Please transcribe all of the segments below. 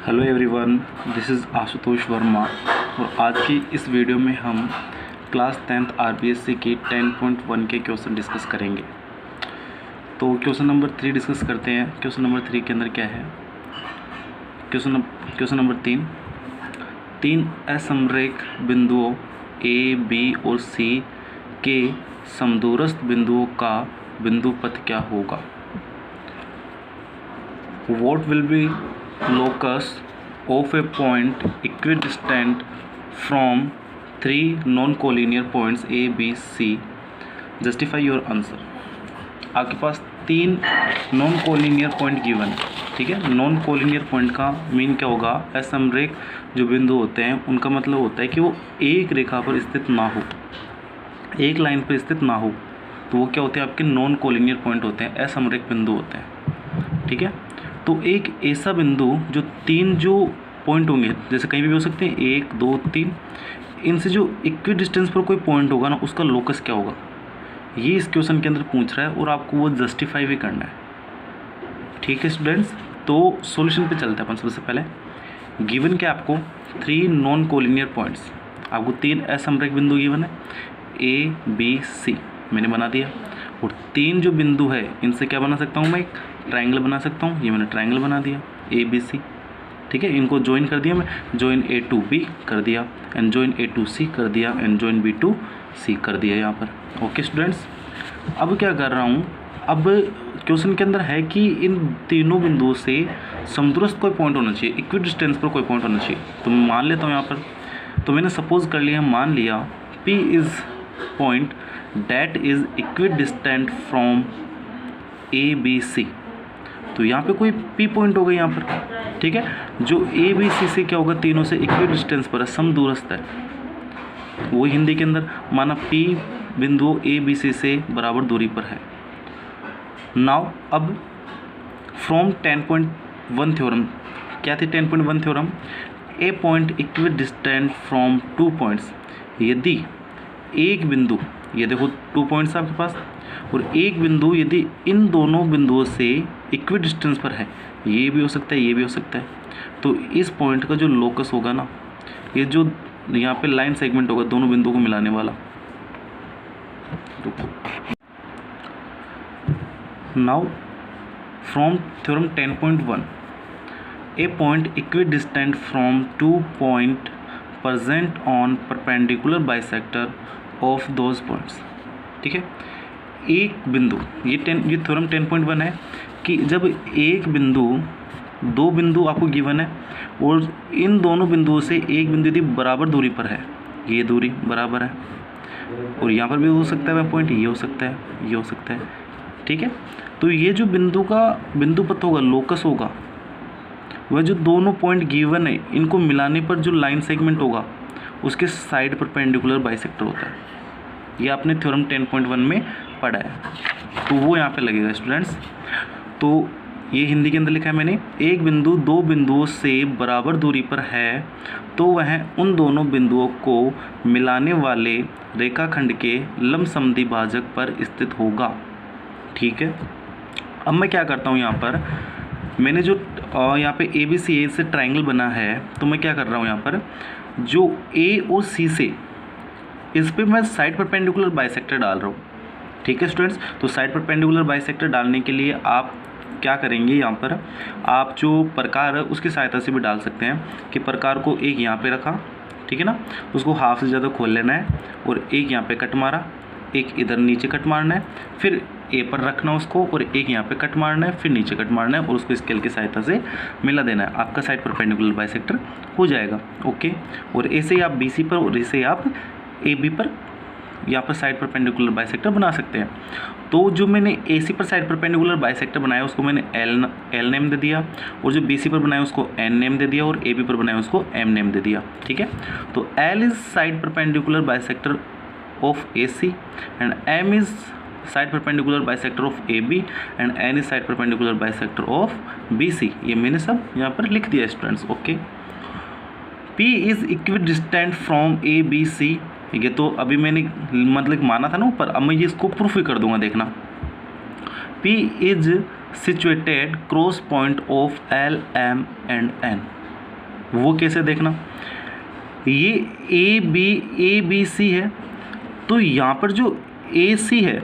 Hello everyone, this is Ashutosh Verma और आज की इस वीडियो में हम क्लास 10th आरबीएससी की 10.1 के क्वेश्चन डिस्कस करेंगे। तो क्वेश्चन नंबर 3 डिस्कस करते हैं। क्वेश्चन नंबर 3 के अंदर क्या है? क्वेश्चन नंबर 3 असमरेख बिंदुओं ए, बी और सी के समदूरस्थ बिंदुओं का बिंदु पथ क्या होगा? What will be locus of a point equidistant from three non-collinear points A, B, C? Justify your answer. आपके पास 3 नॉन कोलिनियर पॉइंट गिवन है, ठीक है। नॉन कोलिनियर पॉइंट का मीन क्या होगा? असमरेख जो बिंदु होते हैं उनका मतलब होता है कि वो एक रेखा पर स्थित ना हो, एक लाइन पर स्थित ना हो, तो वो क्या होते हैं? आपके नॉन कोलिनियर पॉइंट होते हैं, असमरेख बिंदु होते हैं, ठीक है। तो एक ऐसा बिंदु जो 3 जो पॉइंट होंगे, जैसे कहीं भी हो सकते हैं 1, 2, 3, इनसे जो इक्वी डिस्टेंस पर कोई पॉइंट होगा ना, उसका लोकस क्या होगा, ये इस क्वेश्चन के अंदर पूछ रहा है और आपको वो जस्टिफाई भी करना है, ठीक है स्टूडेंट्स। तो सॉल्यूशन पे चलते हैं अपन। सबसे पहले गिवन क्या आपको? 3 नॉन कोलिनियर पॉइंट्स, आपको 3 असमरेख बिंदु गिवन है, ए, बी, सी मैंने बना दिया। और 3 जो बिंदु है इनसे क्या बना सकता हूँ मैं? एक ट्रायंगल बना सकता हूँ। ये मैंने ट्रायंगल बना दिया ए बी सी, ठीक है। इनको ज्वाइन कर दिया मैं, ज्वाइन ए टू बी कर दिया एंड ज्वाइन ए टू सी कर दिया एंड ज्वाइन बी टू सी कर दिया यहाँ पर। ओके स्टूडेंट्स, अब क्या कर रहा हूँ? अब क्वेश्चन के अंदर है कि इन तीनों बिंदुओं से समदूरस्थ कोई पॉइंट होना चाहिए, इक्वी डिस्टेंस पर कोई पॉइंट होना चाहिए। तो मैं मान लेता हूँ यहाँ पर, तो मैंने सपोज कर लिया, मान लिया P is point that is equidistant from A B C. तो यहाँ पे कोई P पॉइंट होगा यहाँ पर, ठीक है, जो ए बी सी से क्या होगा? तीनों से इक्वी डिस्टेंस पर है, समदूरस्थ है। वो हिंदी के अंदर माना P बिंदु ए बी सी से बराबर दूरी पर है। नाउ अब फ्रॉम 10.1 थ्योरम, क्या थी 10.1 theorem? A point equi distant from 2 points. यदि एक बिंदु, ये देखो 2 पॉइंट्स आपके पास, और एक बिंदु यदि इन दोनों बिंदुओं से इक्वी डिस्टेंस पर है, ये भी हो सकता है, ये भी हो सकता है, तो इस पॉइंट का जो लोकस होगा ना, ये जो यहाँ पे लाइन सेगमेंट होगा दोनों बिंदुओं को मिलाने वाला। Now from theorem 10.1 A point equi distant from 2 point present on perpendicular bisector of those points, ठीक है। एक बिंदु, ये थ्योरम 10.1 है कि जब एक बिंदु, 2 बिंदु आपको गिवन है और इन दोनों बिंदुओं से एक बिंदु यदि बराबर दूरी पर है, ये दूरी बराबर है, और यहाँ पर भी हो सकता है पॉइंट, ये हो सकता है, ये हो सकता है, ठीक है। तो ये जो बिंदु का बिंदु पथ होगा, लोकस होगा, वह जो दोनों पॉइंट गिवन है इनको मिलाने पर जो लाइन सेगमेंट होगा उसके साइड परपेंडिकुलर बाइसेक्टर होता है। ये आपने थ्योरम 10.1 में पढ़ा है, तो वो यहाँ पे लगेगा स्टूडेंट्स। तो ये हिंदी के अंदर लिखा है मैंने, एक बिंदु 2 बिंदुओं से बराबर दूरी पर है तो वह उन दोनों बिंदुओं को मिलाने वाले रेखाखंड के लंबसमद्वि भाजक पर स्थित होगा, ठीक है। अब मैं क्या करता हूँ, यहाँ पर मैंने जो यहाँ पे ए बी सी ए से ट्राइंगल बना है, तो मैं क्या कर रहा हूँ यहाँ पर, जो ए और सी से इस पर मैं साइड परपेंडिकुलर बाइसेक्टर डाल रहा हूँ, ठीक है स्टूडेंट्स। तो साइड परपेंडिकुलर बाइसेक्टर डालने के लिए आप क्या करेंगे, यहाँ पर आप जो प्रकार है उसकी सहायता से भी डाल सकते हैं कि प्रकार को एक यहाँ पे रखा, ठीक है ना, उसको हाफ से ज़्यादा खोल लेना है और एक यहाँ पे कट मारा, एक इधर नीचे कट मारना है, फिर ए पर रखना उसको और एक यहाँ पे कट मारना है, फिर नीचे कट मारना है और उसको स्केल की सहायता से मिला देना है, आपका साइड परपेंडिकुलर बाइसेक्टर हो जाएगा। ओके, और ऐसे ही आप बी सी पर और ऐसे ही आप ए बी पर यहाँ पर साइड परपेंडिकुलर बाइसेक्टर बना सकते हैं। तो जो मैंने ए सी पर साइड परपेंडिकुलर बाइसेक्टर बनाया उसको मैंने एल नेम दे दिया, और जो बी सी पर बनाया उसको एन नेम दे दिया, और ए बी पर बनाया उसको एम नेम दे दिया, ठीक है। तो L is side perpendicular bisector of A C and M is side perpendicular bisector of A B and N is side perpendicular bisector of B C. ये मैंने सब यहाँ पर लिख दिया students. Okay, P is equidistant from A B C, ये तो अभी मैंने मतलब माना था ना ऊपर, अब मैं ये इसको प्रूफ ही कर दूंगा, देखना। P is situated cross point of L, M and N, वो कैसे देखना, ये ए बी सी है, तो यहाँ पर जो ए सी है,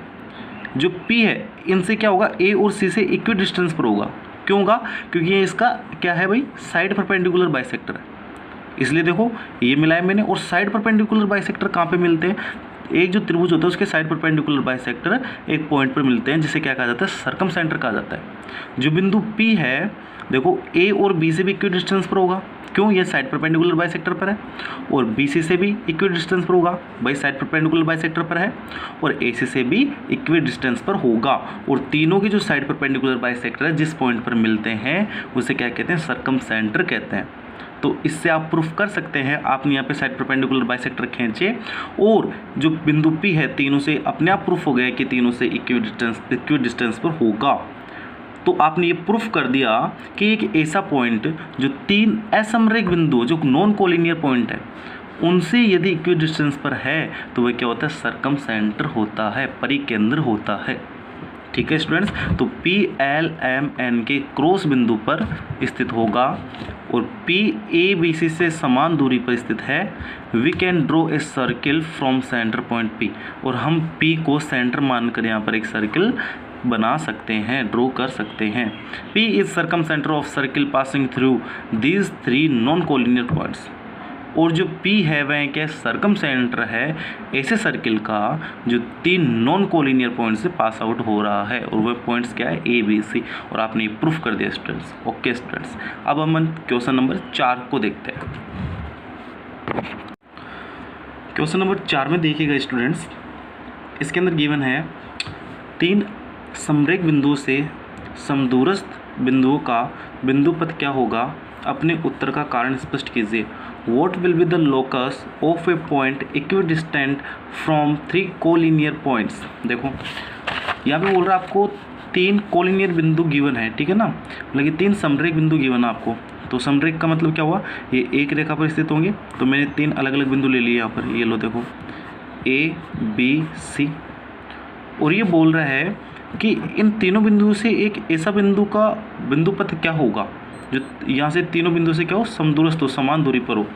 जो पी है, इनसे क्या होगा, ए और सी से इक्वी डिस्टेंस पर होगा। क्यों होगा, क्योंकि ये इसका क्या है भाई, साइड परपेंडिकुलर बाइसेक्टर है, इसलिए देखो ये मिलाया मैंने। और साइड परपेंडिकुलर बाइसेक्टर कहाँ पे मिलते हैं, एक जो त्रिभुज होता है उसके साइड परपेंडिकुलर बाइसेक्टर एक पॉइंट पर मिलते हैं, जिसे क्या कहा जाता है, सर्कम सेंटर कहा जाता है। जो बिंदु पी है, देखो ए और बी से भी इक्वी डिस्टेंस पर होगा, क्यों, ये साइड परपेंडिकुलर बाइसेक्टर पर है, और बी सी से भी इक्वी डिस्टेंस पर होगा, भाई साइड परपेंडिकुलर बाइसेक्टर पर है, और ए सी से भी इक्वी डिस्टेंस पर होगा। और तीनों की जो साइड परपेंडिकुलर बाइसेक्टर है जिस पॉइंट पर मिलते हैं उसे क्या कहते हैं, सर्कम सेंटर कहते हैं। तो इससे आप प्रूफ कर सकते हैं, आपने यहाँ पे साइड परपेंडिकुलर बाइसेक्टर खींचे और जो बिंदु पी है तीनों से अपने आप प्रूफ हो गया कि तीनों से इक्वी डिस्टेंस पर होगा। तो आपने ये प्रूफ कर दिया कि एक ऐसा पॉइंट जो तीन असमरेख बिंदु जो नॉन कोलिनियर पॉइंट है उनसे यदि इक्वी डिस्टेंस पर है तो वह क्या होता है, सर्कम सेंटर होता है, परिकेंद्र होता है। ठीक है स्टूडेंट्स, तो पी एल एम एन के क्रॉस बिंदु पर स्थित होगा और पी ए बी सी से समान दूरी पर स्थित है। We can draw a circle from centre point P, और हम पी को सेंटर मानकर यहाँ पर एक सर्किल बना सकते हैं, ड्रॉ कर सकते हैं। P is circum centre of circle passing through these three non collinear points, और जो P है वह क्या, सर्कम सेंटर है ऐसे सर्किल का जो तीन नॉन कोलिनियर पॉइंट से पास आउट हो रहा है, और वह पॉइंट्स क्या है, ए बी सी, और आपने ये प्रूफ कर दिया स्टूडेंट्स। ओके स्टूडेंट्स, अब हम क्वेश्चन नंबर 4 को देखते हैं। क्वेश्चन नंबर 4 में देखिएगा स्टूडेंट्स, इसके अंदर गिवन है तीन समरेख बिंदुओं से समदूरस्थ बिंदुओं का बिंदुपथ क्या होगा, अपने उत्तर का कारण स्पष्ट कीजिए। What will be the locus of a point equidistant from 3 collinear points? देखो यहाँ पे बोल रहा है आपको तीन कोलिनियर बिंदु गिवन है, ठीक है ना, मतलब कि तीन समरेख बिंदु गिवन है आपको। तो समरेख का मतलब क्या हुआ, ये एक रेखा पर स्थित होंगे, तो मैंने तीन अलग अलग बिंदु ले लिए यहाँ पर, ये लो देखो ए बी सी, और ये बोल रहा है कि इन तीनों बिंदुओं से एक ऐसा बिंदु का बिंदुपथ क्या होगा जो यहाँ से तीनों बिंदु से क्या हो, समदूरस्थ हो, समान दूरी पर हो।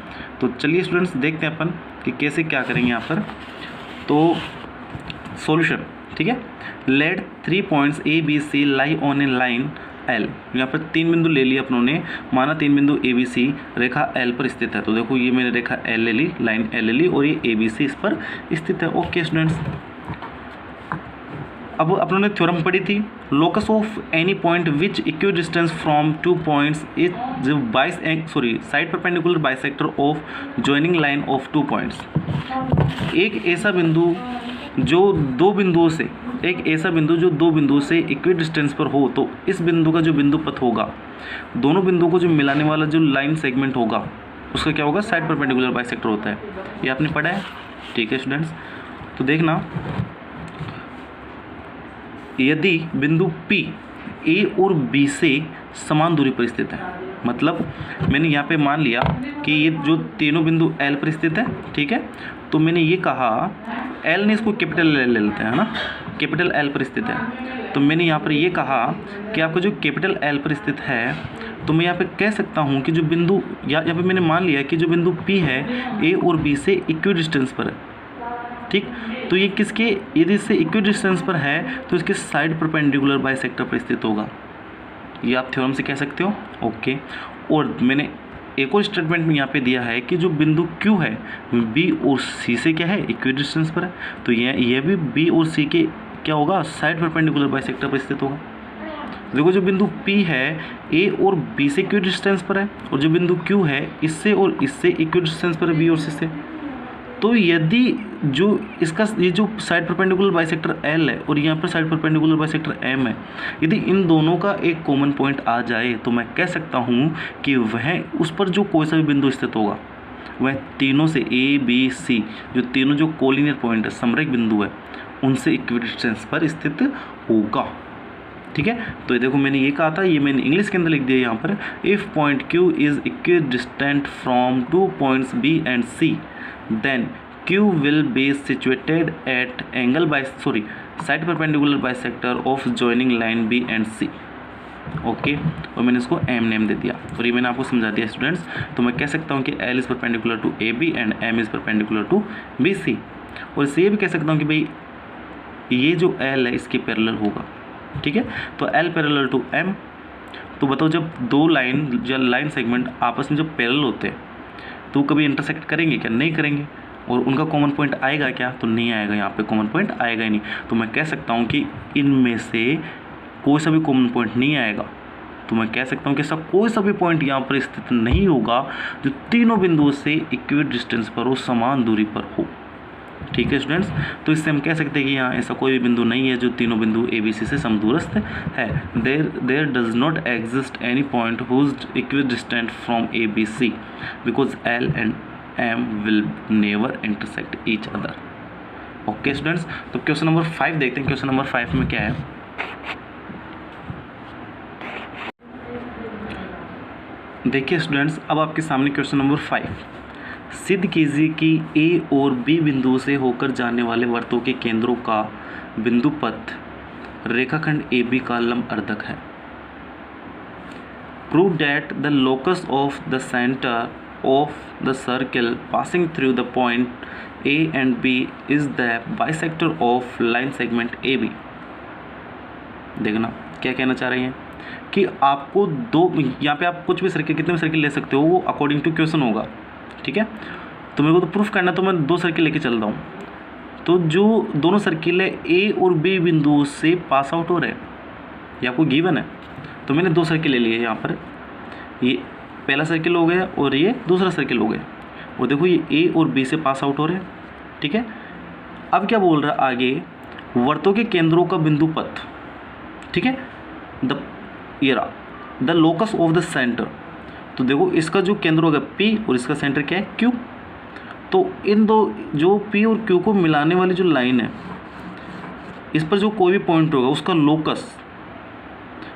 तो चलिए स्टूडेंट्स देखते हैं अपन कि कैसे क्या करेंगे यहाँ पर। तो सॉल्यूशन, ठीक है, let 3 points A B C lie on a line L, यहाँ पर तीन बिंदु ले लिए अपनों ने, माना तीन बिंदु ए बी सी रेखा एल पर स्थित है। तो देखो ये मैंने रेखा एल ले ली, लाइन एल ले ली, और ये ए बी सी इस पर स्थित है। ओके स्टूडेंट्स, अब अपनों ने थ्योरम पढ़ी थी, locus of any point which equi distance from 2 points is side perpendicular bisector of joining line of 2 points. एक ऐसा बिंदु जो दो बिंदुओं से इक्वी डिस्टेंस पर हो, तो इस बिंदु का जो बिंदु पथ होगा, दोनों बिंदुओं को जो मिलाने वाला जो लाइन सेगमेंट होगा उसका क्या होगा, साइड परपेंडिकुलर बाइसेक्टर होता है। ये आपने पढ़ा है, ठीक है स्टूडेंट्स। तो देखना, यदि बिंदु P A और B से समान दूरी पर स्थित है, मतलब मैंने यहाँ पे मान लिया कि ये जो तीनों बिंदु L पर स्थित है, ठीक है, तो मैंने ये कहा L ने इसको कैपिटल L ले लेते हैं, है ना, कैपिटल L पर स्थित है। तो मैंने यहाँ पर ये कहा कि आपका जो कैपिटल L पर स्थित है, तो मैं यहाँ पे कह सकता हूँ कि जो बिंदु यहाँ पे मैंने मान लिया कि जो बिंदु P है A और B से इक्वी डिस्टेंस पर है, ठीक। तो ये किसके, यदि इससे इक्वी डिस्टेंस पर है तो इसके साइड परपेंडिकुलर बाइसेक्टर पर स्थित होगा, ये आप थ्योरम से कह सकते हो। ओके, और मैंने एक और स्टेटमेंट में यहाँ पे दिया है कि जो बिंदु Q है B और C से क्या है, इक्वी डिस्टेंस पर है, तो ये भी B और C के क्या होगा, साइड परपेंडिकुलर बाइसेक्टर पर स्थित होगा। देखो जो बिंदु P है A और B से इक्वी डिस्टेंस पर है, और जो बिंदु Q है इससे और इससे इक्वी डिस्टेंस पर है, B और C से। तो यदि जो इसका ये जो साइड परपेंडिकुलर बाइसेक्टर L है और यहाँ पर साइड परपेंडिकुलर बाइसेक्टर M है, यदि इन दोनों का एक कॉमन पॉइंट आ जाए तो मैं कह सकता हूँ कि वह उस पर जो कोई सा भी बिंदु स्थित होगा वह तीनों से A B C जो तीनों जो कोलिनियर पॉइंट है, समरेख बिंदु है, उनसे इक्वी डिस्टेंस पर स्थित होगा। ठीक है, तो ये देखो मैंने ये कहा था, ये मैंने इंग्लिश के अंदर लिख दिया यहाँ पर, if point Q is equidistant from 2 points B and C then Q will be situated at side perpendicular bisector of joining line B and C। Okay, और मैंने इसको एम नेम दे दिया और ये मैंने आपको समझा दिया स्टूडेंट्स। तो मैं कह सकता हूँ कि L is perpendicular to A B and M is perpendicular to B C. और इससे ये भी कह सकता हूँ कि भाई ये जो एल है इसके पैरेलल होगा, ठीक है। तो एल पैरेलल टू एम, तो बताओ जब दो लाइन सेगमेंट आपस में जब पैरेलल होते हैं तो कभी इंटरसेक्ट करेंगे क्या? नहीं करेंगे। और उनका कॉमन पॉइंट आएगा क्या? तो नहीं आएगा, यहाँ पे कॉमन पॉइंट आएगा ही नहीं। तो मैं कह सकता हूँ कि इनमें से कोई सा भी कॉमन पॉइंट नहीं आएगा। तो मैं कह सकता हूँ कि सब कोई सा भी पॉइंट यहाँ पर स्थित नहीं होगा जो तीनों बिंदुओं से इक्वल डिस्टेंस पर हो, समान दूरी पर हो, ठीक है स्टूडेंट्स। तो इससे हम कह सकते हैं कि यहाँ ऐसा कोई भी बिंदु नहीं है जो तीनों बिंदु ए बी सी से समदूरस्थ है। There does not exist any point whose equal distant from A B C because L and M will never intersect each other. Okay students, तो क्वेश्चन नंबर 5 देखते हैं। क्वेश्चन नंबर 5 में क्या है? देखिए स्टूडेंट्स, अब आपके सामने क्वेश्चन नंबर 5। सिद्ध कीजिए कि ए और बी बिंदुओं से होकर जाने वाले वृत्तों के केंद्रों का बिंदु पथ रेखाखंड ए बी का लंब अर्धक है। Prove that the locus of the centre of the circle passing through the point A and B is the bisector of line segment A B. देखना क्या कहना चाह रहे हैं कि आपको दो, यहाँ पे आप कुछ भी सर्किल, कितने भी सर्किल ले सकते हो, वो अकॉर्डिंग टू क्वेश्चन होगा, ठीक है। तो मेरे को तो प्रूफ करना है, तो मैं 2 सर्किल लेके चल रहा हूँ। तो जो दोनों सर्किल है ए और बी बिंदुओं से पास आउट हो रहे हैं, ये आपको गिवन है। तो मैंने 2 सर्किल ले लिए यहाँ पर, ये पहला सर्किल हो गया और ये दूसरा सर्किल हो गया। और देखो ये ए और बी से पास आउट हो रहे हैं, ठीक है। अब क्या बोल रहा है आगे? वृत्तों के केंद्रों का बिंदु पथ, ठीक है। The locus of the centre, तो देखो इसका जो केंद्र होगा P और इसका सेंटर क्या है Q। तो इन दो जो P और Q को मिलाने वाली जो लाइन है, इस पर जो कोई भी पॉइंट होगा उसका लोकस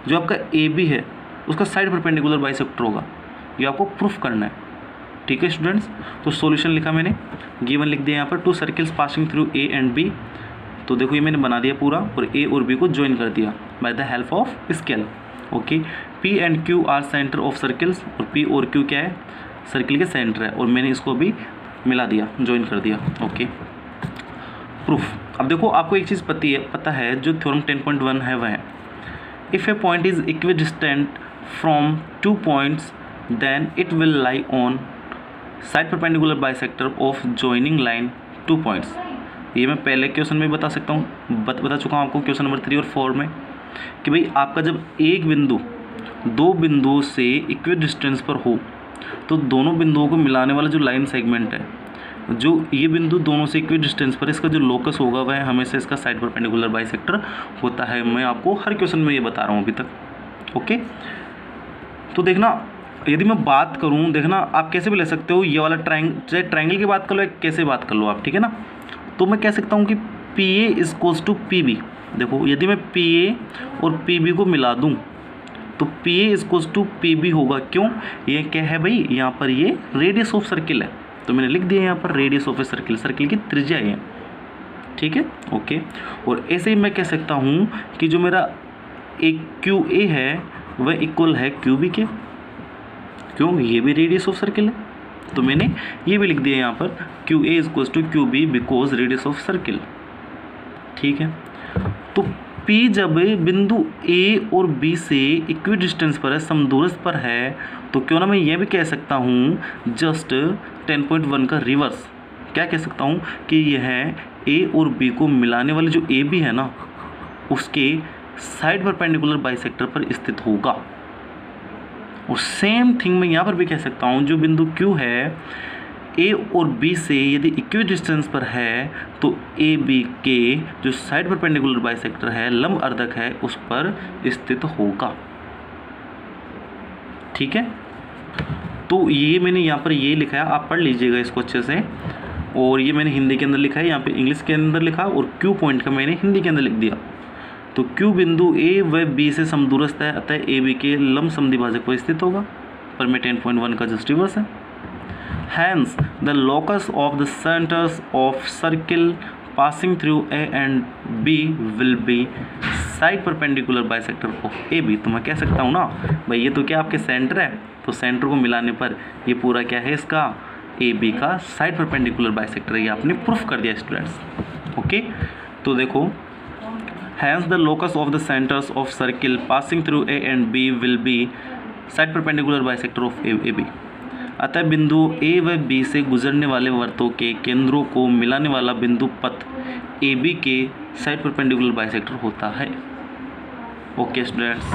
जो आपका AB है उसका साइड परपेंडिकुलर बाइसेक्टर होगा। ये आपको प्रूफ करना है, ठीक है स्टूडेंट्स। तो सॉल्यूशन लिखा मैंने, गिवन लिख दिया यहाँ पर 2 circles passing through A and B। तो देखो ये मैंने बना दिया पूरा और A और B को ज्वाइन कर दिया by the help of scale. Okay, P and Q are centre of circles, और P और Q क्या है? सर्किल के सेंटर है, और मैंने इसको भी मिला दिया, ज्वाइन कर दिया। Okay, proof. अब देखो आपको एक चीज़ पता है जो थ्योरम 10.1 है वह है, if a point is equidistant from 2 points then it will lie on side perpendicular bisector of joining line 2 points. ये मैं पहले क्वेश्चन में बता सकता हूँ, बता चुका हूँ आपको क्वेश्चन नंबर 3 और 4 में, कि भाई आपका जब एक बिंदु 2 बिंदुओं से इक्वी डिस्टेंस पर हो तो दोनों बिंदुओं को मिलाने वाला जो लाइन सेगमेंट है, जो ये बिंदु दोनों से इक्वी डिस्टेंस पर, इसका जो लोकस होगा वह हमेशा इसका साइड परपेंडिकुलर बाइसेक्टर होता है। मैं आपको हर क्वेश्चन में ये बता रहा हूँ अभी तक। ओके, तो देखना, यदि मैं बात करूँ, देखना आप कैसे भी ले सकते हो, ये वाला चाहे ट्रायंगल की बात कर लो या कैसे बात कर लो आप, ठीक है ना। तो मैं कह सकता हूँ कि P A is equals to P B. देखो यदि मैं पी ए और पी बी को मिला दूँ तो P A is equals to P B होगा। क्यों? ये क्या है भाई, यहाँ पर ये रेडियस ऑफ सर्किल है, तो मैंने लिख दिया यहाँ पर radius of a circle, circle की त्रिज्या है, ठीक है। ओके, और ऐसे ही मैं कह सकता हूँ कि जो मेरा एक क्यू ए है वह इक्वल है क्यू बी के। क्यों? ये भी रेडियस ऑफ सर्किल है, तो मैंने ये भी लिख दिया यहाँ पर Q A is equals to Q B because radius of circle, ठीक है। तो P जब बिंदु A और B से इक्वी डिस्टेंस पर है, समदूरस्थ पर है, तो क्यों ना मैं ये भी कह सकता हूँ जस्ट 10.1 का रिवर्स, क्या कह सकता हूँ कि यह A और B को मिलाने वाली जो AB है ना, उसके साइड परपेंडिकुलर बाइसेक्टर पर स्थित होगा। और सेम थिंग मैं यहाँ पर भी कह सकता हूँ, जो बिंदु Q है A और B से यदि इक्वी डिस्टेंस पर है तो AB के जो साइड परपेंडिकुलर बाइसेक्टर है, लंब अर्धक है, उस पर स्थित होगा, ठीक है। तो ये मैंने यहाँ पर ये लिखा है, आप पढ़ लीजिएगा इसको अच्छे से। और ये मैंने हिंदी के अंदर लिखा है, यहाँ पे इंग्लिश के अंदर लिखा, और Q पॉइंट का मैंने हिंदी के अंदर लिख दिया। तो Q बिंदु A व B से समदूरस्थ है, अतः AB के लंब समद्विभाजक पर स्थित होगा, पर मैं 10.1 का जस्ट रिवर्स है। Hence, the locus of the centers of circle passing through A and B will be side perpendicular bisector of A B. तो मैं कह सकता हूँ ना भाई ये तो क्या आपके सेंटर है, तो सेंटर को मिलाने पर ये पूरा क्या है इसका ए बी का साइड परपेंडिकुलर बाइसेक्टर है। ये आपने प्रूफ कर दिया स्टूडेंट्स। ओके, तो देखो hence the locus of the centers of circle passing through A and B will be side perpendicular bisector of A B। अतः बिंदु A व B से गुजरने वाले वर्तों के केंद्रों को मिलाने वाला बिंदु पथ ए बी के साइड परपेंडिकुलर बाइसेक्टर होता है। ओके स्टूडेंट्स,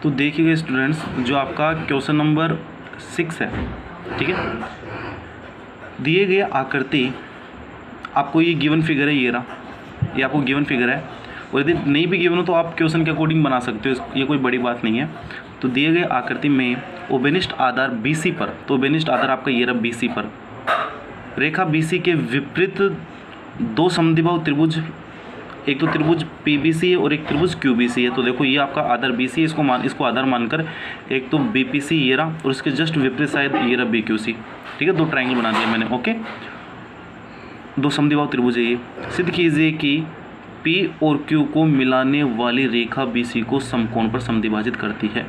तो देखिएगा स्टूडेंट्स जो आपका क्वेश्चन नंबर 6 है, ठीक है, दिए गए आकृति आपको ये गिवन फिगर है, ये आपको गिवन फिगर है, और यदि नहीं भी गिवन हो तो आप क्वेश्चन के अकॉर्डिंग बना सकते हो, ये कोई बड़ी बात नहीं है। तो दिए गए आकृति में ओबेनिस्ट आधार BC पर, तो ओबेनिस्ट आधार आपका ये रहा BC पर, रेखा BC के विपरीत दो समद्विबाहु त्रिभुज, एक तो त्रिभुज PBC है और एक त्रिभुज QBC है। तो देखो ये आपका आधार BC है, इसको आधार मानकर एक तो BPC ये रहा और इसके जस्ट विपरीत साइड ये रहा BQC, ठीक है, दो ट्रायंगल बना दिया मैंने। ओके, दो समद्विबाहु त्रिभुज है ये। सिद्ध कीजिए कि P और Q को मिलाने वाली रेखा BC को समकोण पर समद्विभाजित करती है।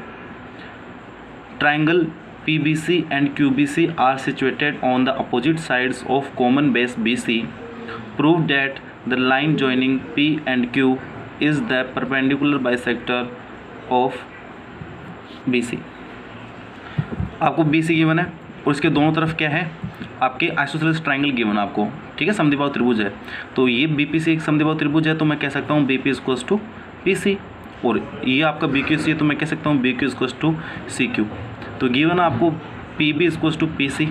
Triangle PBC and QBC are situated on the opposite sides of common base BC. Prove that the line joining P and Q is the perpendicular bisector of BC। आपको BC गिवन है और इसके दोनों तरफ क्या है आपके आइसोसेलेस ट्रायंगल गिवन आपको, ठीक है, समद्विबाहु त्रिभुज है। तो ये BPC एक समद्विबाहु त्रिभुज है, तो मैं कह सकता हूँ BP = PC, और ये आपका BQC है तो मैं कह सकता हूँ BQ = CQ। तो गिवन आपको PB = PC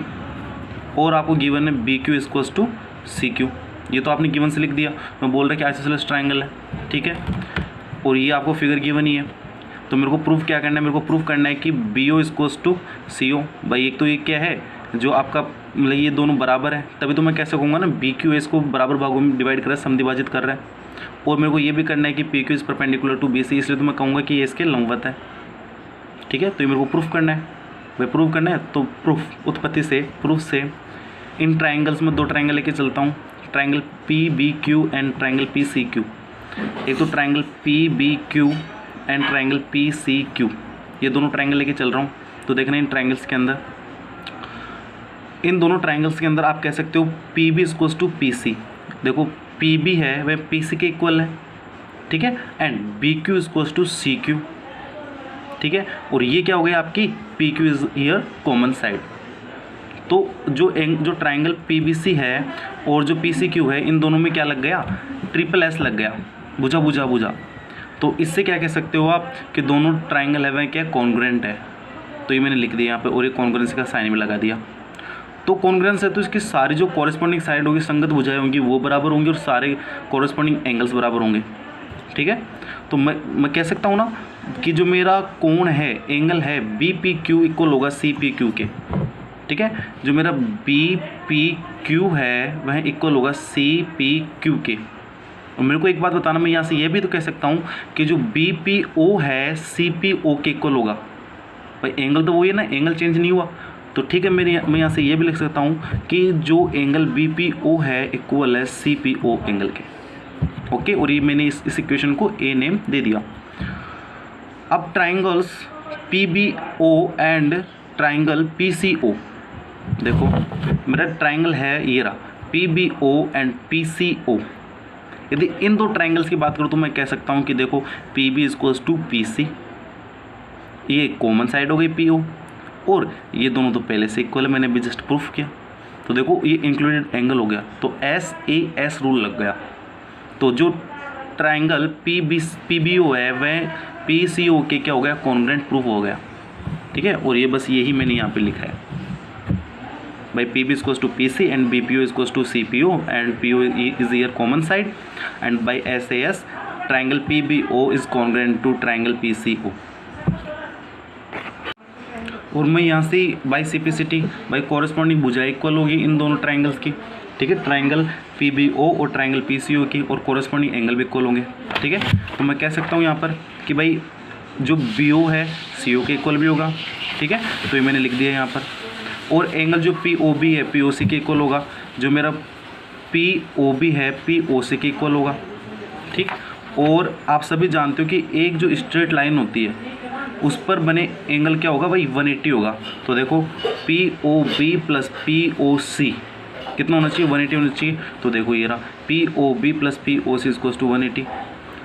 और आपको गिवन है BQ = CQ। ये तो आपने गिवन से लिख दिया, मैं बोल रहा कि आइसोसेलेस ट्रायंगल है, ठीक है, और ये आपको फिगर गिवन ही है। तो मेरे को प्रूफ क्या करना है, मेरे को प्रूफ करना है कि BO = CO। भाई एक तो ये क्या है जो आपका मतलब ये दोनों बराबर है, तभी तो मैं कैसे कहूँगा ना BQS को बराबर भागों में डिवाइड कर रहा है, समद्विभाजित कर रहा है। और मेरे को ये भी करना है कि PQ is perpendicular to BC, इसलिए तो मैं कहूँगा कि ये इसके लंबवत है, ठीक है। तो ये मेरे को प्रूफ करना है, भाई प्रूफ करना है तो प्रूफ उत्पत्ति से प्रूफ से इन ट्राइंगल्स में दो ट्राइंगल लेके चलता हूँ, triangle PBQ and triangle PCQ। एक तो triangle PBQ and triangle PCQ, ये दोनों ट्राइंगल लेके चल रहा हूँ। तो देखना इन ट्राइंगल्स के अंदर, इन दोनों ट्राइंगल्स के अंदर आप कह सकते हो PB = PC। देखो PB है वह PC के इक्वल है, ठीक है, एंड BQ = CQ, ठीक है। और ये क्या हो गया आपकी PQ is here common side. तो जो ट्राइंगल PBC है और जो PCQ है, इन दोनों में क्या लग गया, SSS लग गया, बुझा। तो इससे क्या कह सकते हो आप कि दोनों ट्राइंगल है वह क्या कॉन्ग्रुएंट है। तो ये मैंने लिख दिया यहाँ पे, और ये कॉन्ग्रुएंस का साइन भी लगा दिया। तो कॉन्ग्रुएंस है तो इसकी सारी जो कॉरेस्पॉन्डिंग साइड होगी, संगत भुजाएं होंगी, वो बराबर होंगी और सारे कॉरेस्पॉन्डिंग एंगल्स बराबर होंगे, ठीक है। तो मैं कह सकता हूँ ना कि जो मेरा कोण है, एंगल है, BPQ इक्वल होगा CPQ के, ठीक है। जो मेरा BPQ है वह इक्वल होगा CPQ के। और मेरे को एक बात बताना, मैं यहाँ से ये भी तो कह सकता हूँ कि जो BPO है CPO के इक्वल होगा। भाई एंगल तो वही है ना, एंगल चेंज नहीं हुआ। तो ठीक है, मैं यहाँ से ये भी लिख सकता हूँ कि जो एंगल BPO है इक्वल है CPO एंगल के, ओके। और ये मैंने इस इक्वेशन को A नेम दे दिया। अब triangles PBO and triangle PCO, देखो मेरा ट्राइंगल है ये रहा PBO एंड PCO। यदि इन दो ट्राइंगल्स की बात करूँ तो मैं कह सकता हूँ कि देखो PB = PC, ये कॉमन साइड हो गई PO, और ये दोनों तो पहले से इक्वल है, मैंने भी जस्ट प्रूफ किया। तो देखो ये इंक्लूडेड एंगल हो गया, तो SAS रूल लग गया। तो जो ट्राइंगल PBO है वह PCO के क्या हो गया, कॉन्ग्रुएंट प्रूफ हो गया, ठीक है। और ये बस यही मैंने यहाँ पे लिखा है, भाई PB = PC and BPO = CPO and PO is here common side and by SAS triangle PBO is congruent to triangle PCO। और मैं यहाँ से बाई सिपिसिटी, बाई कॉरेस्पॉन्डिंग भुजा इक्वल होगी इन दोनों ट्राइंगल्स की, ठीक है, ट्राइंगल PBO और ट्राइंगल PCO की, और कॉरेस्पॉन्डिंग एंगल भी इक्वल होंगे, ठीक है। तो मैं कह सकता हूँ यहाँ पर कि भाई जो BO है CO के इक्वल भी होगा, ठीक है। तो ये मैंने लिख दिया यहाँ पर। और एंगल जो POB है POC के इक्वल होगा, जो मेरा POB है POC के इक्वल होगा, ठीक। और आप सभी जानते हो कि एक जो स्ट्रेट लाइन होती है उस पर बने एंगल क्या होगा भाई, 180 होगा। तो देखो P O B plus P O C कितना होना चाहिए, 180 होना चाहिए। तो देखो ये रहा P O B plus P O C equals to 180।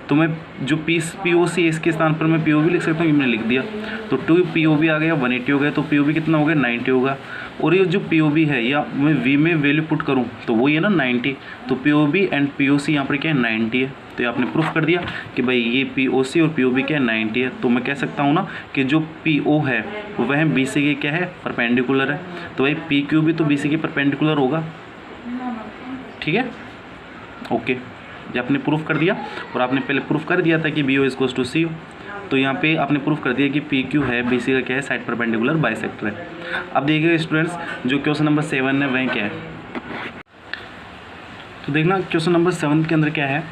तो मैं जो पी ओ सी इसके स्थान पर मैं पी ओ बी लिख सकता हूँ, ये मैंने लिख दिया। तो 2 पी ओ बी आ गया, 180 हो गया। तो पी ओ बी कितना हो गया, 90 होगा। और ये जो पी ओ बी है या मैं वी में वैल्यू पुट करूँ तो वो ये ना 90। तो P O B and P O C यहाँ पर क्या है, 90 है। तो ये आपने प्रूफ कर दिया कि भाई ये पी ओ सी और पी ओ बी क्या है, 90 है। तो मैं कह सकता हूँ ना कि जो पी ओ है वह बी सी के क्या है, परपेंडिकुलर है। तो भाई पी क्यू भी तो बी सी के परपेंडिकुलर होगा। ठीक है, ओके, ये आपने प्रूफ कर दिया। और आपने पहले प्रूफ कर दिया था कि बी ओ इक्वल्स टू सी ओ। तो यहाँ पे आपने प्रूफ कर दिया कि पी क्यू है बी सी का क्या है, साइड परपेंडिकुलर बाइसेक्टर है। अब देखिए स्टूडेंट्स, जो क्वेश्चन नंबर 7 है वह क्या है। तो देखना क्वेश्चन नंबर 7 के अंदर क्या है,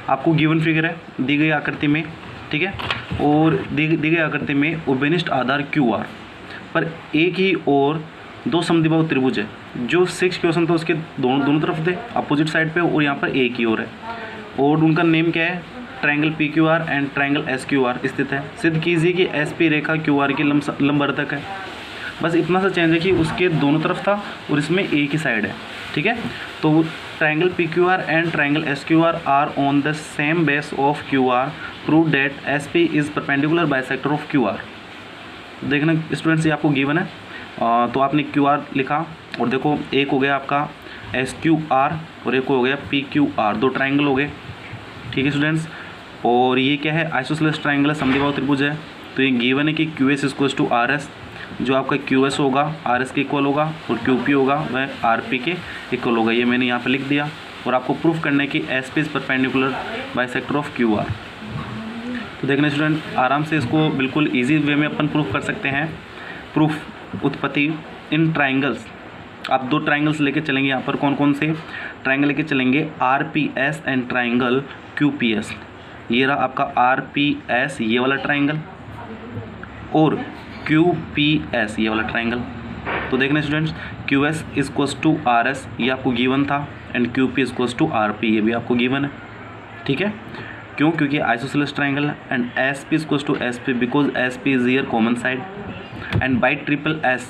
आपको गिवन फिगर है दी गई आकृति में, ठीक है, और दी गई आकृति में उभयनिष्ठ आधार क्यू आर पर एक ही और दो समद्विबाहु त्रिभुज है। जो 6 क्वेश्चन थे उसके दोनों तरफ थे अपोजिट साइड पे, और यहाँ पर एक ही और है। और उनका नेम क्या है, triangle P Q R and triangle S Q R स्थित है। सिद्ध कीजिए कि एस पी रेखा क्यू आर की लंबवर्धक है। बस इतना सा चेंज है कि उसके दोनों तरफ था और इसमें एक ही साइड है। ठीक है, तो triangle P Q R and triangle S Q R on the same base of Q R, prove that S P is perpendicular bisector of Q R. देखना स्टूडेंट्स, ये आपको गिवन है। तो आपने क्यू आर लिखा और देखो एक हो गया आपका एस क्यू आर और एक हो गया पी क्यू आर, दो ट्राइंगल हो गए। ठीक है स्टूडेंट्स, और ये क्या है, आइसोसेलेस ट्राइंगल है, समद्विबाहु त्रिभुज है। तो ये गिवन है कि Q S equals to R S, जो आपका क्यू एस होगा आर एस के इक्वल होगा और क्यू पी होगा वह आर पी के इक्वल होगा। ये मैंने यहाँ पे लिख दिया। और आपको प्रूफ करना है कि S P is perpendicular bisector of Q R. तो देखना स्टूडेंट, आराम से इसको बिल्कुल ईजी वे में अपन प्रूफ कर सकते हैं। प्रूफ उत्पत्ति इन ट्राइंगल्स, आप दो ट्राइंगल्स लेके चलेंगे। यहाँ पर कौन कौन से ट्राइंगल लेके चलेंगे, are P S and triangle Q P S. ये रहा आपका आर पी एस ये वाला ट्राइंगल और क्यू पी एस ये वाला ट्राइंगल। तो देखना students, Q S equals to R S ये आपको गिवन था and Q P equals to R P ये भी आपको गिवन है। ठीक है, क्यों, क्योंकि आइसोसेलेस ट्राइंगल है। And S P equals to S P because S P is here common side. And by triple S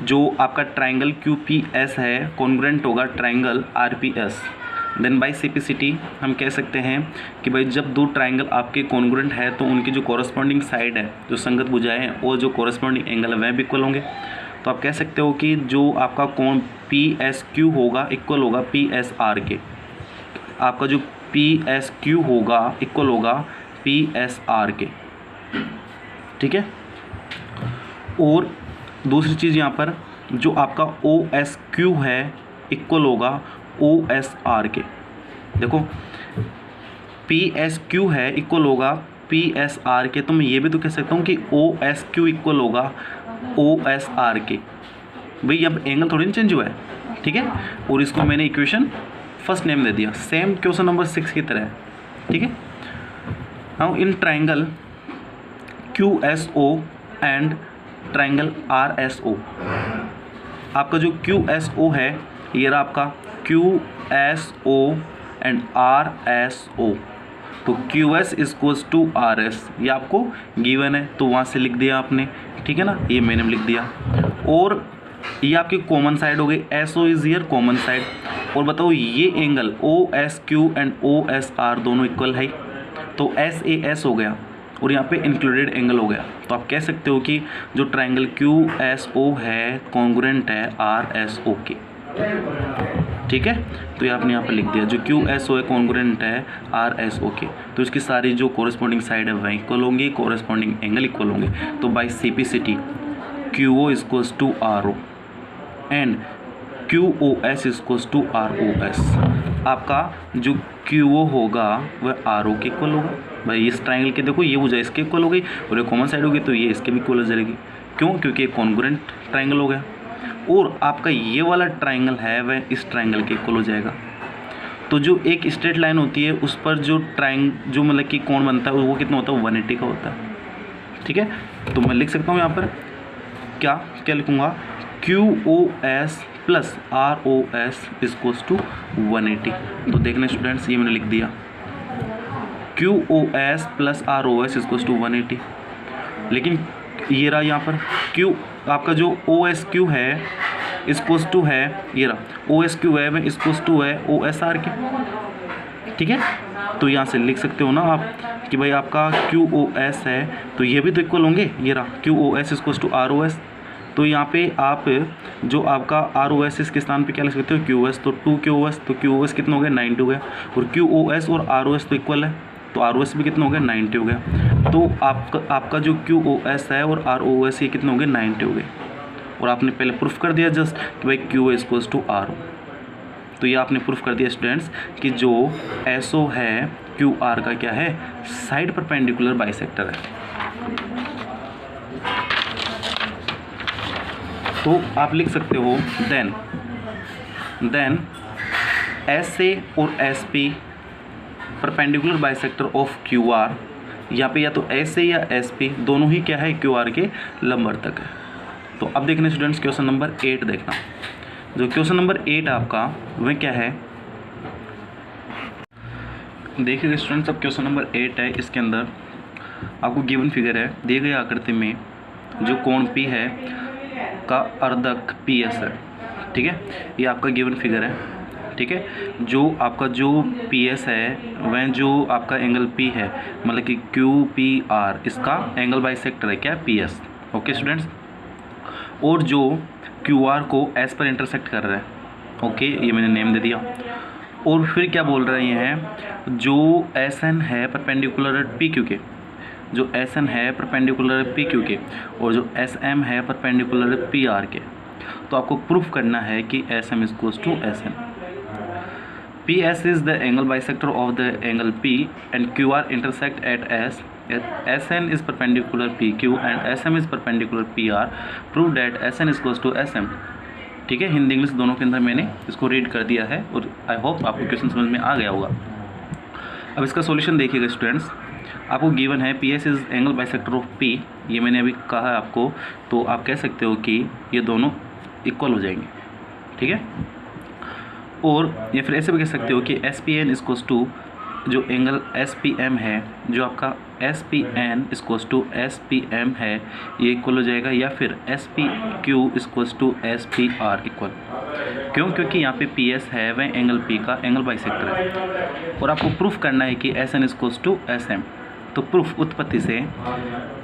जो आपका ट्राइंगल क्यू पी एस है कॉन्ग्रुएंट होगा triangle R P S. Then by CPCT हम कह सकते हैं कि भाई जब दो ट्राइंगल आपके कॉन्ग्रुएंट है तो उनकी जो कॉरस्पॉन्डिंग साइड है, जो संगत भुजाएं हैं और जो कॉरस्पॉन्डिंग एंगल है वह भी इक्वल होंगे। तो आप कह सकते हो कि जो आपका कौन पी एस क्यू होगा इक्वल होगा पी एस आर के। आपका जो पी एस क्यू होगा इक्वल होगा पी एस आर के। ठीक है, और दूसरी चीज़ यहाँ पर जो आपका ओ एस क्यू है इक्वल होगा ओ एस आर के। देखो पी एस क्यू है इक्वल होगा पी एस आर के, तो मैं ये भी तो कह सकता हूँ कि ओ एस क्यू इक्वल होगा ओ एस आर के। भाई अब एंगल थोड़ी ना चेंज हुआ है। ठीक है, और इसको मैंने इक्वेशन फर्स्ट नेम दे दिया, सेम क्वेश्चन नंबर 6 की तरह है। ठीक है, now in triangle Q S O and triangle R S O, आपका जो क्यू एस ओ है ये रहा आपका Q S O and R S O. तो Q S equals to R S ये आपको गिवन है, तो वहाँ से लिख दिया आपने। ठीक है ना, ये मैंने लिख दिया। और ये आपकी कॉमन साइड हो गई, S O is here common side. और बताओ ये angle O S Q and O S R दोनों इक्वल है, तो एस ए एस हो गया और यहाँ पे इंक्लूडेड एंगल हो गया। तो आप कह सकते हो कि जो ट्राइंगल क्यू एस ओ है कॉन्ग्रुएंट है आर एस ओ के। ठीक है, तो ये आपने यहाँ पर लिख दिया, जो क्यू एस ओ है कॉन्ग्रुएंट है आर एस ओ के, तो इसकी सारी जो कोरस्पॉन्डिंग साइड है वह इक्वल होंगी, कोरस्पॉन्डिंग एंगल इक्वल होंगे। तो by CPCT Q O equals to R O and Q O S equals to R O S. आपका जो क्यू ओ होगा वह आर ओ के इक्वल होगा। भाई इस ट्राइंगल के देखो ये भुजा इसके इक्वल हो गई और ये कॉमन साइड होगी तो ये इसके भी इक्वल हो जाएगी। क्यों, क्योंकि एक कॉन्ग्रुएंट ट्राइंगल हो गया। और आपका ये वाला ट्राइंगल है वह इस ट्राइंगल के इक्वल हो जाएगा। तो जो एक स्ट्रेट लाइन होती है उस पर जो जो मतलब कि कोण बनता है वो कितना होता है, 180 का होता है। ठीक है, तो मैं लिख सकता हूँ यहाँ पर क्या क्या लिखूँगा, Q O S plus R O S equals to 180। तो देखना स्टूडेंट्स, ये मैंने लिख दिया। QoS plus ROS equals to 180। लेकिन ये रहा यहाँ पर Q, आपका जो OSQ है इक्वल्स टू है, ये रहा OSQ है वह इक्वल्स टू है OSR के, ठीक है। तो यहाँ से लिख सकते हो ना आप कि भाई आपका QoS है तो ये भी तो इक्वल होंगे, ये रहा QoS इक्वल्स टू ROS। तो यहाँ पे आप जो आपका ROS इसके स्थान पे क्या लिख सकते हो QoS, तो 2QoS, तो QoS कितना हो गया 90 हो गया, और QoS और ROS तो इक्वल है तो ROS भी कितना हो गया 90 हो गया। तो आपका जो QoS है और ROS ये कितने हो गए 90 हो गए, और आपने पहले प्रूफ कर दिया जस्ट कि भाई Q इक्वल्स टू R। तो ये आपने प्रूफ कर दिया स्टूडेंट्स कि जो SO है QR का क्या है, साइड परपेंडिकुलर बाइसेक्टर है। तो आप लिख सकते हो देन SA और SP perpendicular bisector of QR। यहाँ पे या तो SA या SP दोनों ही क्या है QR के लंबवर्तक है। तो अब देखना स्टूडेंट्स क्वेश्चन नंबर 8 देखना। जो क्वेश्चन नंबर 8 आपका वह क्या है, देखिए स्टूडेंट्स अब क्वेश्चन नंबर 8 है। इसके अंदर आपको गिवन फिगर है, दिए गए आकृति में जो कोण P है का अर्धक PS है, ठीक है। ये आपका गिवन फिगर है, ठीक है। जो आपका जो PS है वह जो आपका एंगल P है, मतलब कि QPR इसका एंगल बाइसेक्टर है क्या PS, ओके स्टूडेंट्स। और जो QR को S पर इंटरसेक्ट कर रहा है, ओके ये मैंने नेम दे दिया। और फिर क्या बोल रहे हैं, जो SN है परपेंडिकुलर PQ के, जो SN है परपेंडिकुलर PQ के, और जो SM है परपेंडिकुलर PR के। तो आपको प्रूफ करना है कि SM equals to SN। PS is the angle bisector of the angle P and QR intersect at S. SN is perpendicular PQ and SM is perpendicular PR. Prove that SN is equals to SM. ठीक है, Hindi English दोनों के अंदर मैंने इसको read कर दिया है और आई होप आपको क्वेश्चन समझ में आ गया होगा। अब इसका सॉल्यूशन देखिएगा स्टूडेंट्स। आपको गिवन है PS is angle bisector of P, ये मैंने अभी कहा है आपको, तो आप कह सकते हो कि ये दोनों इक्वल हो जाएंगे, ठीक है। और या फिर ऐसे भी कह सकते हो कि SPN इक्वल्स टू जो एंगल SPM है, जो आपका SPN इक्वल्स टू SPM है, ये इक्वल हो जाएगा। या फिर SPQ equals to SPR equal, क्यों, क्योंकि यहाँ पे PS है वह एंगल P का एंगल बाइसेक्टर है। और आपको प्रूफ करना है कि SN इक्वल्स टू SM। तो प्रूफ उत्पत्ति से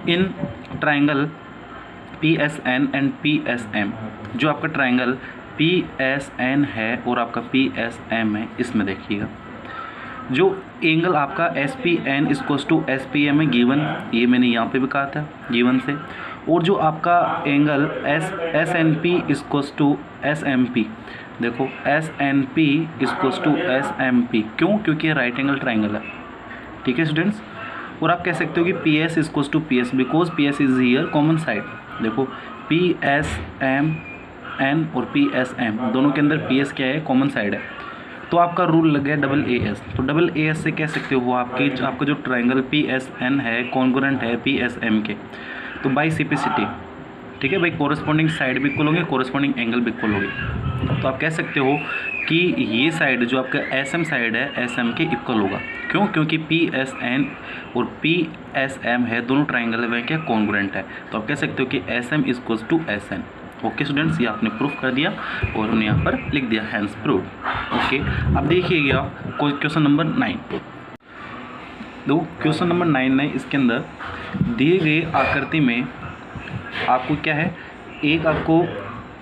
इन ट्राइंगल PSN एंड PSM, जो आपका ट्राइंगल PSN है और आपका PSM है, इसमें देखिएगा जो एंगल आपका SPN इक्वल्स टू SPM है गिवन, ये मैंने यहाँ पे भी कहा था गिवन से। और जो आपका angle SNP equals to SMP, देखो SNP इक्वल्स टू SMP, क्यों, क्योंकि ये राइट एंगल ट्राइंगल है, ठीक है स्टूडेंट्स। और आप कह सकते हो कि PS equals to PS because PS is here common side. देखो PSMN और PSM दोनों के अंदर PS क्या है, कॉमन साइड है। तो आपका रूल लग गया AAS। तो AAS से कह सकते हो आपका जो ट्राइंगल PSN है कॉन्ग्रुएंट है PSM के, तो बाई सिपिसिटी, ठीक है भाई, कोरस्पॉन्डिंग साइड भी इक्वल होंगे, कोरस्पॉन्डिंग एंगल भी इक्वल होगी। तो आप कह सकते हो कि ये साइड जो आपका SM साइड है SM के इक्वल होगा, क्यों, क्योंकि PSN और PSM है दोनों ट्राइंगल है वह क्या कॉन्ग्रुएंट है। तो आप कह सकते हो कि SM equals to SN। Okay students, ये आपने प्रूफ कर दिया और उन्हें यहाँ पर लिख दिया हैंस प्रूव। ओके, अब देखिएगा क्वेश्चन नंबर 9। दो क्वेश्चन नंबर 9 है, इसके अंदर दिए गए आकृति में आपको क्या है, एक आपको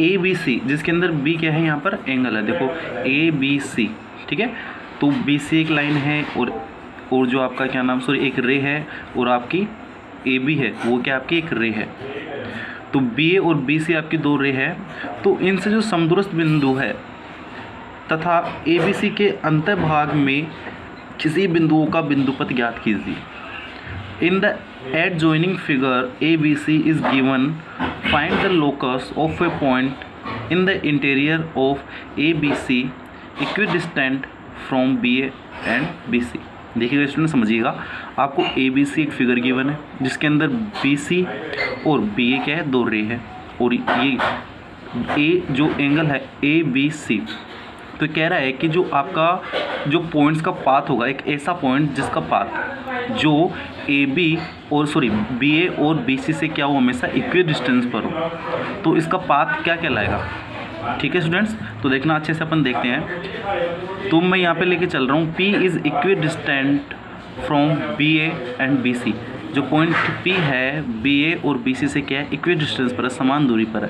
ABC जिसके अंदर B क्या है, यहाँ पर एंगल है, देखो ABC, ठीक है। तो BC एक लाइन है और जो आपका क्या नाम एक रे है, और आपकी AB है वो क्या आपकी एक रे है। तो BA और BC आपकी दो रे है। तो इनसे जो समदूरस्थ बिंदु है तथा ABC के अंतर्भाग में किसी बिंदुओं का बिंदुपथ ज्ञात कीजिए। In the adjoining figure ABC is given, find the locus of a point in the interior of ABC equidistant from BA and BC। देखिएगा स्टूडेंट, समझिएगा, आपको ABC एक फिगर गिवन है जिसके अंदर BC और BA क्या है, दो रे है, और ये A जो एंगल है ABC, तो कह रहा है कि जो आपका जो पॉइंट्स का पाथ होगा, एक ऐसा पॉइंट जिसका पाथ जो बी ए और बी सी से क्या हो, हमेशा इक्वी डिस्टेंस पर हो, तो इसका पाथ क्या कहलाएगा। ठीक है स्टूडेंट्स, तो देखना अच्छे से अपन देखते हैं। तो मैं यहाँ पे लेके चल रहा हूँ P is equidistant from B A and B C. जो पॉइंट P है बी ए और बी सी से क्या है, इक्वी डिस्टेंस पर है, समान दूरी पर है।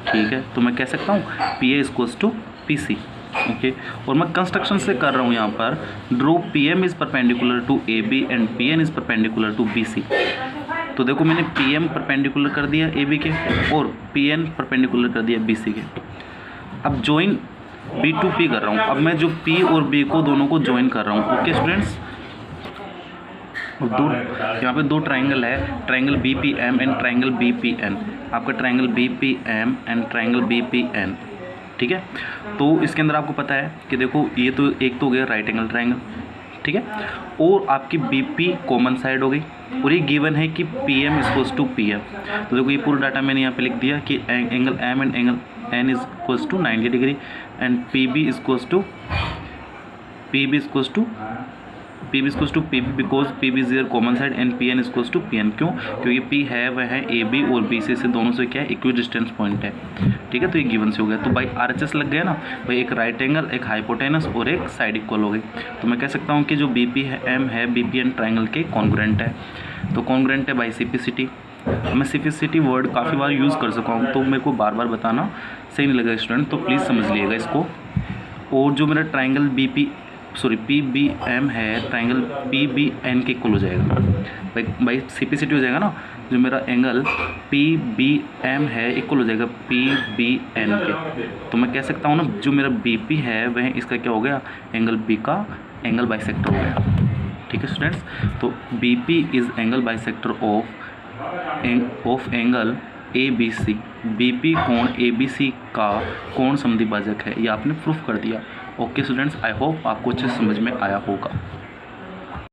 ठीक है, तो मैं कह सकता हूँ P A equals to P C। Okay, और मैं कंस्ट्रक्शन से कर रहा हूँ यहाँ पर, draw P M is perpendicular to A B and P N is perpendicular to B C. तो देखो मैंने पी एम परपेंडिकुलर कर दिया ए बी के और पी एन परपेंडिकुलर कर दिया बी सी के। अब ज्वाइन बी टू पी कर रहा हूँ। अब मैं जो पी और बी को दोनों को ज्वाइन कर रहा हूँ। ओके स्टूडेंट्स, दो यहाँ पे दो ट्राइंगल है, triangle B P M and triangle B P N. आपका triangle B P M and triangle B P N. ठीक है, तो इसके अंदर आपको पता है कि देखो ये तो एक तो हो गया राइट एंगल ट्राइंगल। ठीक है, और आपकी बी पी कॉमन साइड हो गई, और ये गिवन है कि P M equals to P F. तो देखो ये पूरा डाटा मैंने यहाँ पे लिख दिया कि angle M and angle N is equals to 90 degree and P B equals to P B because P B is your common side and P N equals to P N. क्यों? क्योंकि P है वह है A B और B सी से दोनों से क्या है, इक्वी डिस्टेंस पॉइंट है। ठीक है, तो ये गिवन से हो गया। तो भाई आर एच एस लग गया ना भाई, एक राइट एंगल, एक हाइपोटेनस और एक साइड इक्वल हो गई। तो मैं कह सकता हूँ कि जो बी पी है एम है बी पी एन ट्राइंगल के कॉन्ग्रुएंट है। तो कॉन्ग्रुएंट है बाई सिपिसिटी। मैं सिपिसिटी वर्ड काफ़ी बार यूज़ कर सका हूँ, तो मेरे को बार बार बताना सही नहीं लगा स्टूडेंट, तो प्लीज़ समझ लीजिएगा इसको। और जो मेरा ट्राइंगल पी बी एम है, ट्राइंगल पी बी एन के इक्वल हो जाएगा भाई सिपिसिटी हो जाएगा ना। जो मेरा एंगल पी बी एम है इक्वल हो जाएगा पी बी एन के। तो मैं कह सकता हूँ ना, जो मेरा बी पी है वह इसका क्या हो गया, एंगल बी का एंगल बाइसेक्टर हो गया। ठीक है स्टूडेंट्स, तो B P is angle bisector of angle A B C. B P कोण ए बी सी का कोण समद्विभाजक है, ये आपने प्रूफ कर दिया। ओके स्टूडेंट्स, आई होप आपको अच्छे से समझ में आया होगा।